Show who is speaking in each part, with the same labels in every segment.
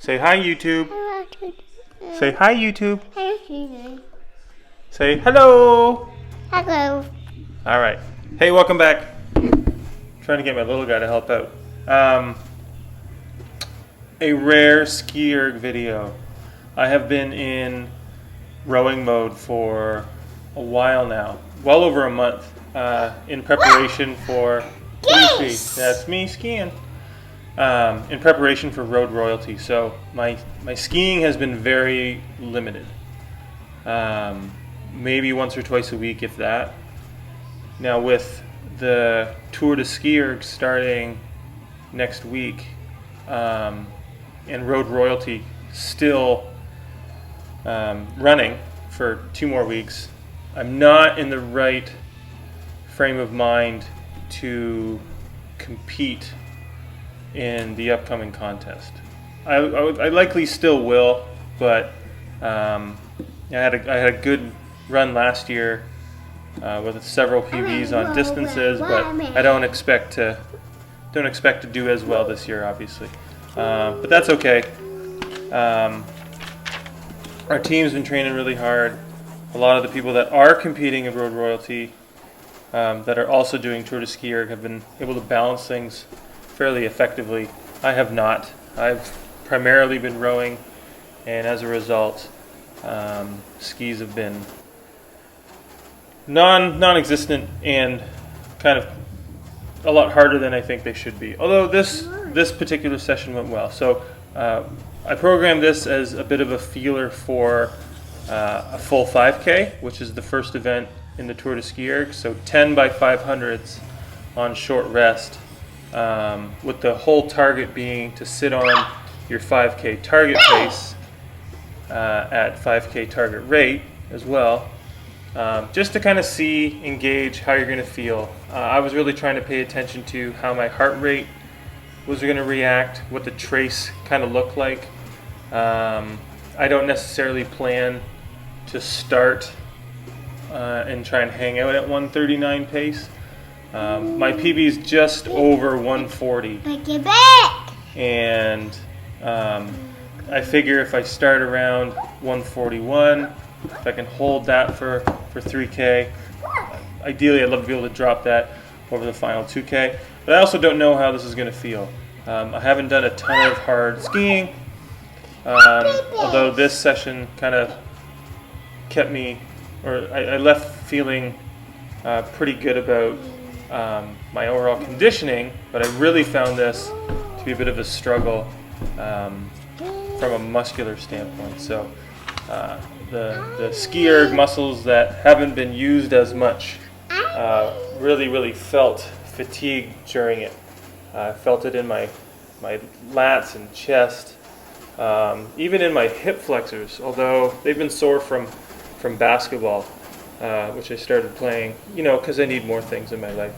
Speaker 1: Say hi, YouTube. Say hi, YouTube. Say hello.
Speaker 2: Hello.
Speaker 1: All right. Hey, welcome back. Trying to get my little guy to help out. A rare SkiErg video. I have been in rowing mode for a while now, well over a month, in preparation for.
Speaker 2: Yes.
Speaker 1: That's me skiing. In preparation for road royalty, so my skiing has been very limited. Maybe once or twice a week, if that. Now with the Tour de SkiErg starting next week, and road royalty still running for 2 more weeks, I'm not in the right frame of mind to compete in the upcoming contest. I likely still will, but I had a good run last year with several PBs on distances, but I don't expect to do as well this year, obviously. But that's okay. Our team's been training really hard. A lot of the people that are competing in road royalty, that are also doing Tour de SkiErg, have been able to balance things fairly effectively. I have not. I've primarily been rowing, and as a result, skis have been non-existent and kind of a lot harder than I think they should be. Although this particular session went well. So I programmed this as a bit of a feeler for a full 5K, which is the first event in the Tour de SkiErg. So 10 by 500s on short rest, with the whole target being to sit on your 5K target pace at 5K target rate as well, just to kind of see, engage how you're going to feel. I was really trying to pay attention to how my heart rate was going to react, what the trace kind of looked like. I don't necessarily plan to start and try and hang out at 139 pace. My PB is just over 140, and I figure if I start around 141, if I can hold that for 3K, ideally I'd love to be able to drop that over the final 2K, but I also don't know how this is going to feel. I haven't done a ton of hard skiing, although this session kind of kept me, or I left feeling pretty good about my overall conditioning, but I really found this to be a bit of a struggle from a muscular standpoint. So the SkiErg muscles that haven't been used as much really felt fatigue during it. I felt it in my lats and chest, even in my hip flexors, although they've been sore from basketball, which I started playing, because I need more things in my life.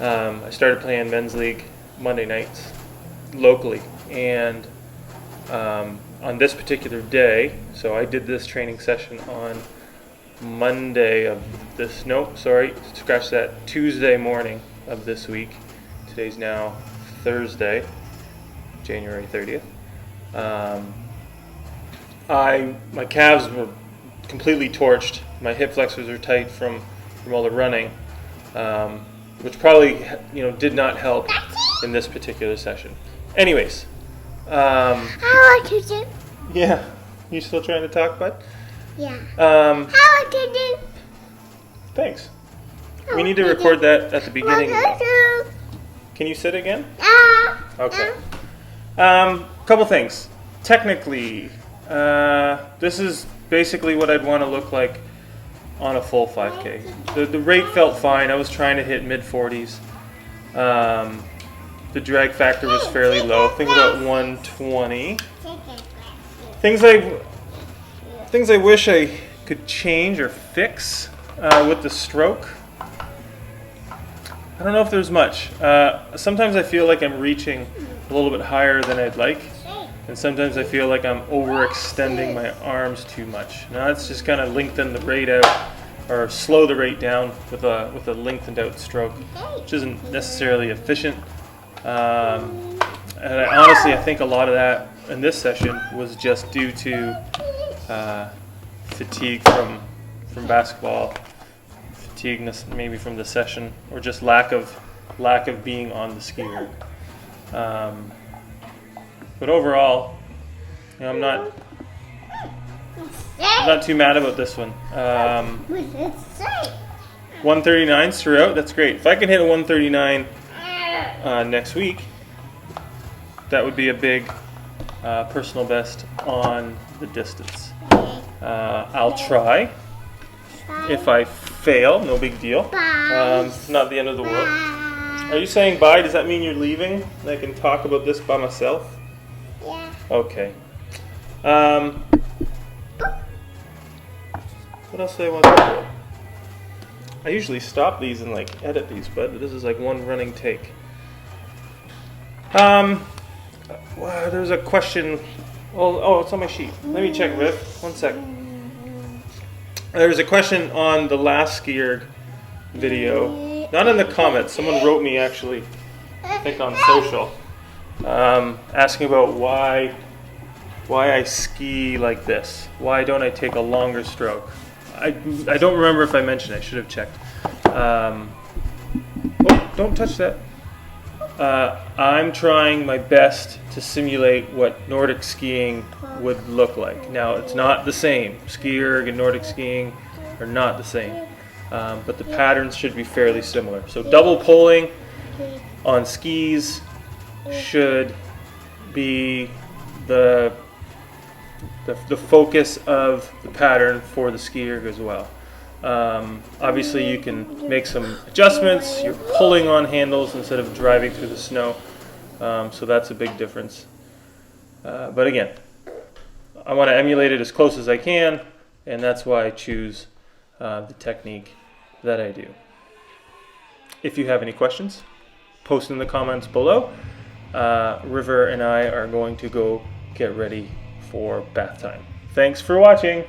Speaker 1: I started playing men's league Monday nights locally, and on this particular day, so I did this training session on Monday of this, scratch that, Tuesday morning of this week. Today's now Thursday, January 30th. My calves were completely torched. My hip flexors are tight from all the running, which probably did not help in this particular session. Anyways,
Speaker 2: How to do?
Speaker 1: yeah, you still trying to talk, bud?
Speaker 2: Yeah. How to do?
Speaker 1: Thanks. We need to record that at the beginning. Can you sit again? Okay. Couple things. Technically, this is basically what I'd want to look like on a full 5K. The rate felt fine. I was trying to hit mid-40s. The drag factor was fairly low. I think about 120. Things I wish I could change or fix with the stroke. I don't know if there's much. Sometimes I feel like I'm reaching a little bit higher than I'd like, and sometimes I feel like I'm overextending my arms too much. Now that's just kind of lengthen the rate out, or slow the rate down with a lengthened out stroke, which isn't necessarily efficient. And I think a lot of that in this session was just due to fatigue from basketball, fatigue maybe from the session, or just lack of being on the SkiErg. But overall, you know, I'm not too mad about this one. 139s throughout, that's great. If I can hit a 139 next week, that would be a big personal best on the distance. I'll try. If I fail, no big deal. It's not the end of the world. Are you saying bye? Does that mean you're leaving? I can talk about this by myself?
Speaker 2: Yeah.
Speaker 1: Okay. What else do I want to do? I usually stop these and like edit these, but this is like one running take. Well, there's a question. Oh, it's on my sheet. Let me check, Viv. 1 second. There's a question on the last SkiErg video. Not in the comments. Someone wrote me actually, I think on social, asking about why I ski like this. Why don't I take a longer stroke? I don't remember if I mentioned it. I should have checked. Oh, don't touch that. I'm trying my best to simulate what Nordic skiing would look like. Now, it's not the same. SkiErg and Nordic skiing are not the same, but the patterns should be fairly similar. So double pulling on skis should be the focus of the pattern for the SkiErg as well. Obviously you can make some adjustments. You're pulling on handles instead of driving through the snow, so that's a big difference. But again, I want to emulate it as close as I can, and that's why I choose the technique that I do. If you have any questions, post in the comments below. River and I are going to go get ready for bath time. Thanks for watching.